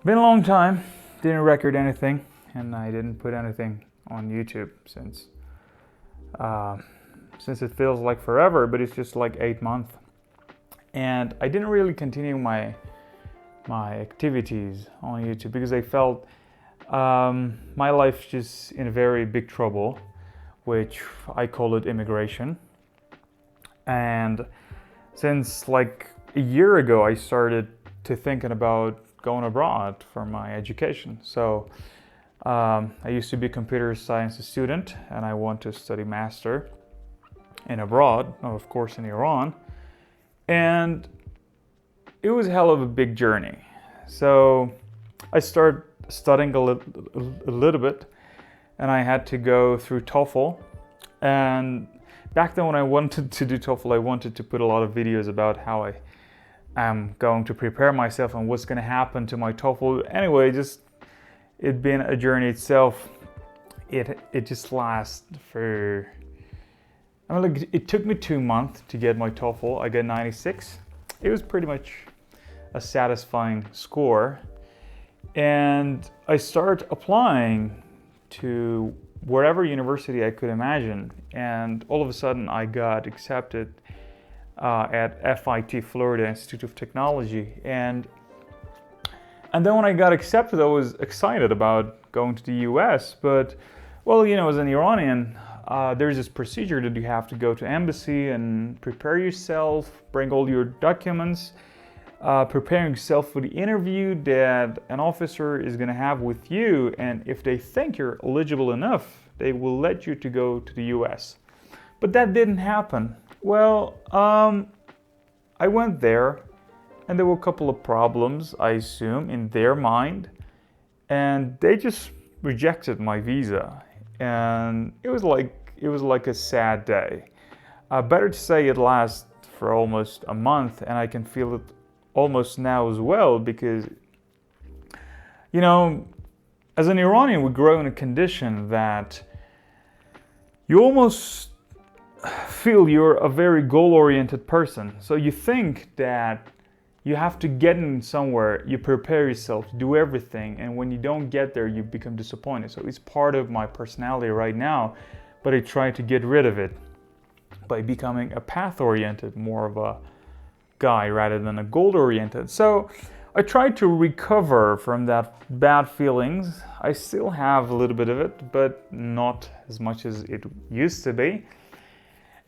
Been a long time, didn't record anything, and I didn't put anything on YouTube uh, since it feels like forever, but it's just like 8 months. And I didn't really continue my activities on YouTube because I felt my life just in a very big trouble, which I call it immigration. And since like a year ago, I started to thinking about going abroad for my education. So I used to be a computer science student, and I want to study master in abroad, of course in Iran. And it was a hell of a big journey. So I started studying a little bit, and I had to go through TOEFL. And back then when I wanted to do TOEFL, I wanted to put a lot of videos about how I am going to prepare myself and what's going to happen to my TOEFL. Anyway, just it been a journey itself. It just lasts for, like it took me 2 months to get my TOEFL. I got 96. It was pretty much a satisfying score. And I started applying to wherever university I could imagine. And all of a sudden I got accepted at FIT, Florida Institute of Technology. And then when I got accepted, I was excited about going to the US. But, well, as an Iranian, there's this procedure that you have to go to embassy and prepare yourself, bring all your documents, preparing yourself for the interview that an officer is going to have with you. And if they think you're eligible enough, they will let you to go to the US. But that didn't happen. Well, I went there, and there were a couple of problems, I assume, in their mind, and they just rejected my visa. And it was like a sad day. Better to say it lasts for almost a month, and I can feel it almost now as well, because as an Iranian, we grow in a condition that you almost feel you're a very goal-oriented person. So you think that you have to get in somewhere, you prepare yourself, do everything, and when you don't get there, you become disappointed. So it's part of my personality right now, but I try to get rid of it by becoming a path-oriented, more of a guy rather than a goal-oriented. So I try to recover from that bad feelings. I still have a little bit of it, but not as much as it used to be.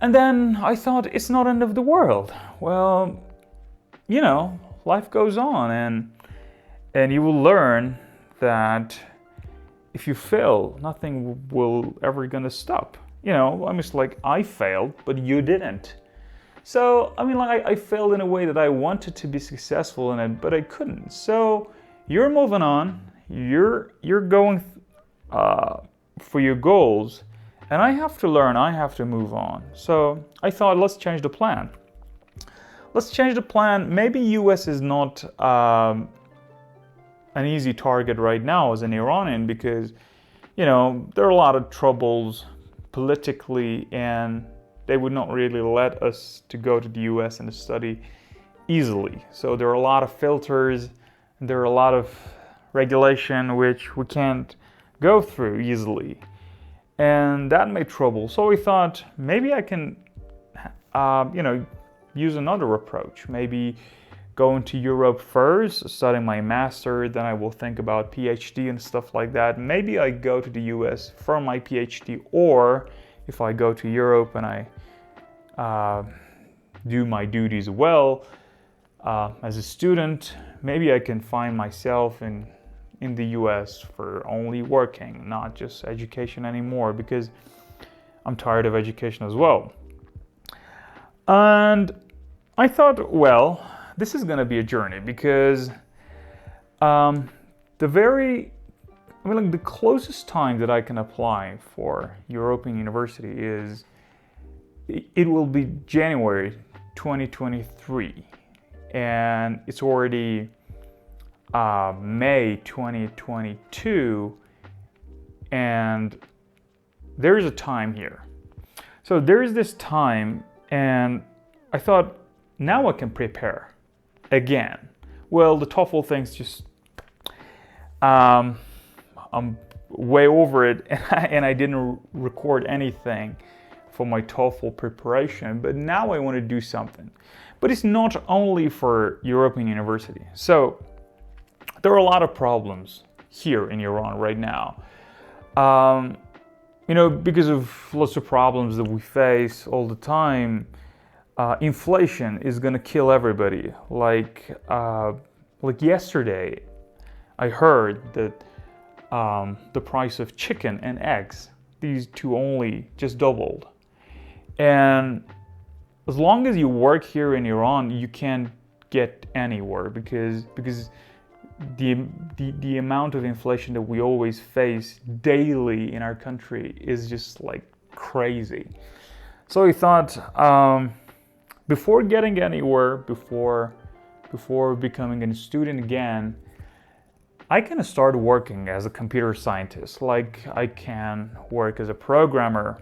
And then I thought, it's not end of the world. Well, life goes on, and you will learn that if you fail, nothing will ever gonna stop. It's like I failed, but you didn't. So, I failed in a way that I wanted to be successful in it, but I couldn't. So, you're moving on. You're going for your goals. And I have to learn, I have to move on. So I thought, let's change the plan. Let's change the plan. Maybe US is not an easy target right now as an Iranian, because, there are a lot of troubles politically, and they would not really let us to go to the US and to study easily. So there are a lot of filters, and there are a lot of regulation which we can't go through easily. And that made trouble. So we thought, maybe I can, use another approach. Maybe going to Europe first, studying my master, then I will think about PhD and stuff like that. Maybe I go to the US for my PhD, or if I go to Europe and I do my duties well as a student, maybe I can find myself in the US for only working, not just education anymore, because I'm tired of education as well. And I thought, well, this is going to be a journey, because the closest time that I can apply for European University it will be January 2023, and it's already May 2022, and there's a time here. So there's this time, and I thought, now I can prepare again. Well, the TOEFL things just I'm way over it, and I didn't record anything for my TOEFL preparation, but now I want to do something. But it's not only for European university. So there are a lot of problems here in Iran right now. Because of lots of problems that we face all the time, inflation is gonna kill everybody. Like yesterday, I heard that the price of chicken and eggs, these two only, just doubled. And as long as you work here in Iran, you can't get anywhere because the amount of inflation that we always face daily in our country is just like crazy. So I thought, before getting anywhere, before becoming a student again, I can start working as a computer scientist. Like I can work as a programmer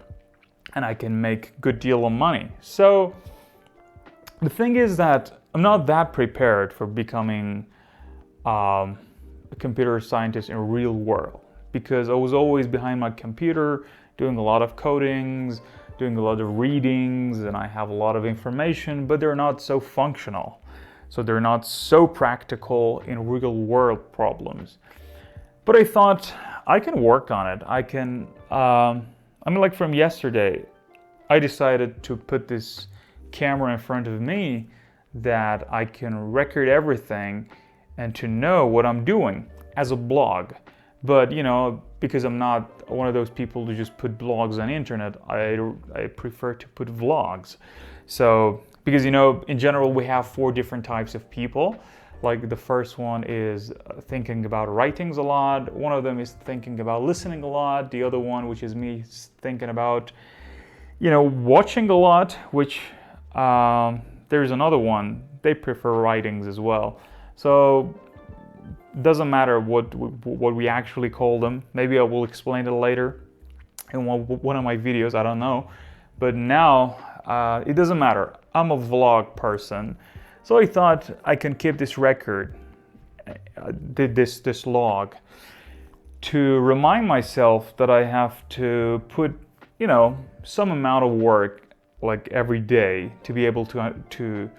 and I can make good deal of money. So the thing is that I'm not that prepared for becoming a computer scientist in real world, because I was always behind my computer doing a lot of codings, doing a lot of readings, and I have a lot of information, but they're not so functional. So they're not so practical in real world problems. But I thought I can work on it. I can, like from yesterday, I decided to put this camera in front of me that I can record everything and to know what I'm doing as a blog. But because I'm not one of those people who just put blogs on the internet, I prefer to put vlogs. So because in general we have 4 different types of people. Like the first one is thinking about writings a lot. One of them is thinking about listening a lot. The other one, which is me, is thinking about watching a lot, which there's another one, they prefer writings as well. So doesn't matter what we actually call them. Maybe I will explain it later in one of my videos, I don't know. But now it doesn't matter. I'm a vlog person. So I thought I can keep this record, this log, to remind myself that I have to put some amount of work like every day to be able to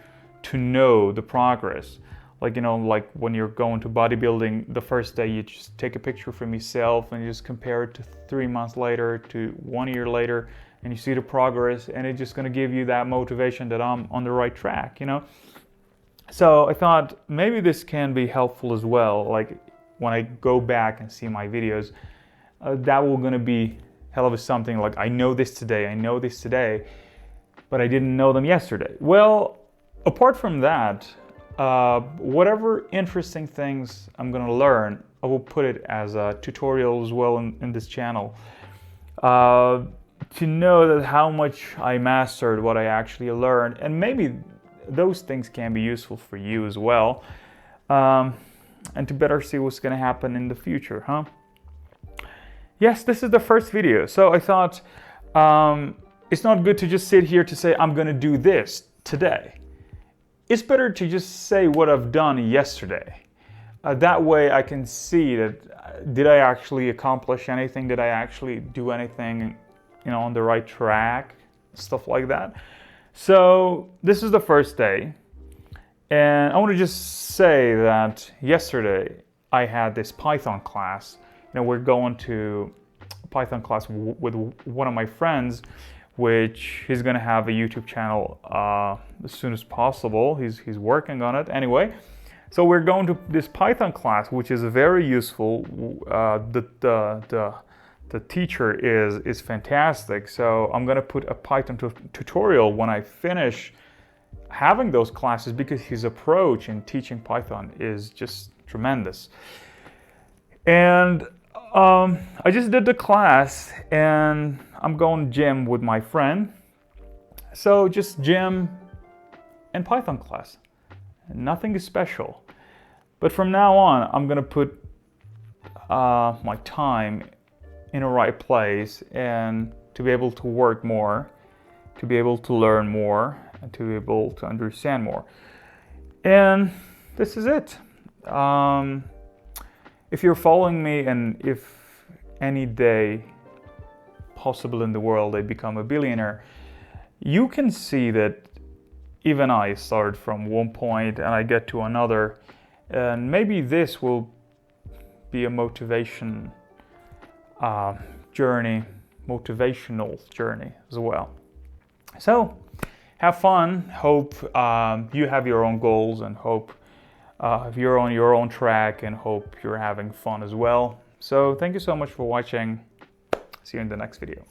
know the progress. Like like when you're going to bodybuilding, the first day you just take a picture from yourself and you just compare it to 3 months later, to 1 year later, and you see the progress, and it's just going to give you that motivation that I'm on the right track. So I thought maybe this can be helpful as well. Like when I go back and see my videos, that will going to be hell of a something. Like I know this today, but I didn't know them yesterday. Well, apart from that, whatever interesting things I'm gonna learn, I will put it as a tutorial as well in this channel, to know that how much I mastered what I actually learned, and maybe those things can be useful for you as well, and to better see what's gonna happen in the future, huh? Yes, this is the first video, so I thought it's not good to just sit here to say I'm gonna do this today. It's better to just say what I've done yesterday. That way I can see that did I actually accomplish anything? Did I actually do anything, on the right track? Stuff like that. So this is the first day. And I want to just say that yesterday I had this Python class. We're going to a Python class with one of my friends, which he's gonna have a YouTube channel as soon as possible. He's working on it anyway. So we're going to this Python class, which is very useful. The teacher is fantastic. So I'm gonna put a Python tutorial when I finish having those classes, because his approach in teaching Python is just tremendous. And I just did the class, and I'm going gym with my friend. So just gym and Python class. Nothing is special. But from now on, I'm gonna put my time in a right place, and to be able to work more, to be able to learn more, and to be able to understand more. And this is it. if you're following me, and if any day possible in the world I become a billionaire, you can see that even I start from one point and I get to another, and maybe this will be a motivational journey as well. So have fun. Hope you have your own goals, and hope you're on your own track, and hope you're having fun as well. So thank you so much for watching. See you in the next video.